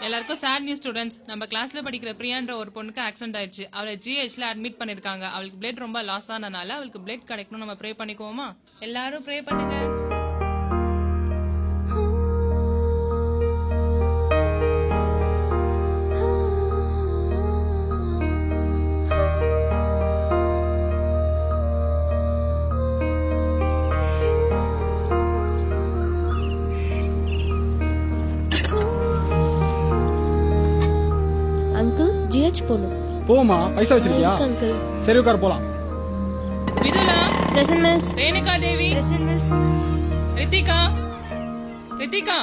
எல்லாருக்கும் sad news students. நம்ம கிளாஸ்ல படிக்கிற பிரியான்ற ஒரு பொண்ணுக்கு ஆக்சிடென்ட் ஆயிடுச்சு. அவளை GHல அட்மிட் பண்ணிருக்காங்க. அவளுக்கு பிளட் ரொம்ப லாஸ் ஆனனால அவளுக்கு பிளட் கிடைக்கணும். நம்ம ப்ரே பண்ணிக்குவோமா? எல்லாரும் ப்ரே பண்ணுங்க. போமா, பைசா வச்சிருக்கியா? சரி உட்கார் போலாம். Vidhula present miss. Renuka Devi present miss. Ritika Ritika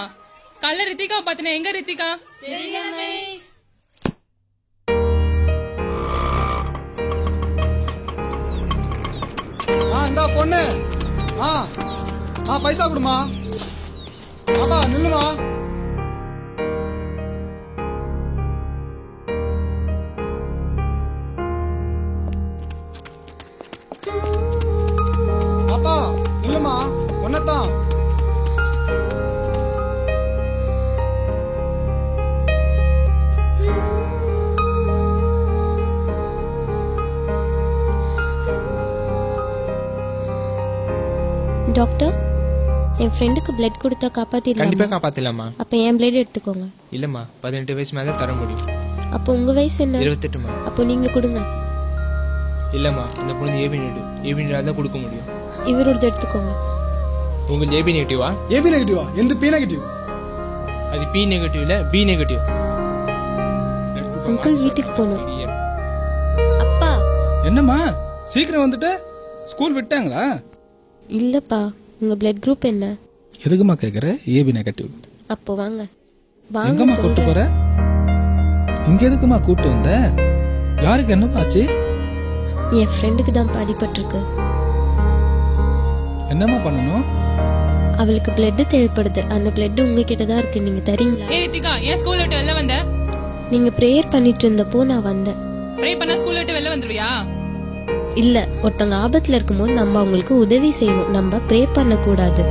கல்ல ரித்திகா பாத்தனே, எங்க ரித்திகா? தெரியல மிஸ். இந்தா பொண்ணு. பைசா கொடுமா. பாப்பா நில்லுமா. இல்லமா ஒன்னதான். டாக்டர், என் ஃப்ரெண்டுக்கு பிளட் கொடுத்தா காப்பாத்திடலாம். கண்டிப்பா காப்பாத்தலாமா? அப்ப என் பிளட் எடுத்துக்கோங்க. இல்லம்மா, 18 வயசு மேல தர முடியும். அப்ப உங்க வயசு என்ன? 28மா. அப்ப நீங்க கொடுங்க. இல்லம்மா, இந்த பொண்ணு ஏபி தான் கொடுக்க முடியும். இவரோட எடுத்துக்கோங்க. உங்களுக்கு ஏபி நெகட்டிவா? ஏபி நெகட்டிவா? எந்த பி நெகட்டிவ்? அது பி நெகட்டிவ் இல்ல, பி நெகட்டிவ். அங்கிள் வீட்டுக்கு போகணும். அப்பா. என்னம்மா சீக்கிரம் வந்துட்ட? ஸ்கூல் விட்டாங்களா? இல்லப்பா, உங்க பிளட் குரூப் என்ன? எதுக்குமா கேக்குற? AB negative. அப்போ வாங்க. எங்கம்மா கூட்டு போற? இங்க எதுக்குமா கூட்டு வந்த? யாருக்கு என்னமா ஆச்சு? என் ஃப்ரெண்டுக்கு தான் அடிபட்டிருக்கு. என்னம்மா பண்ணணும்? அவளுக்கு பிளட் தேவைப்படுது. அந்த பிளட் உங்ககிட்ட தான் இருக்கு, நீங்க தரீங்களா? ஏய் ரித்திகா, ஏன் ஸ்கூல் விட்டு வெளில வந்த? நீங்க பிரேயர் பண்ணிட்டு இருந்தப்போ நான் வந்தேன். ப்ரே பண்ணா ஸ்கூல் விட்டு வெளில வந்துருவியா? இல்ல, ஒருத்தங்க ஆபத்துல இருக்கும்போது நம்ம அவங்களுக்கு உதவி செய்யணும், நம்ம ப்ரே பண்ண கூடாது.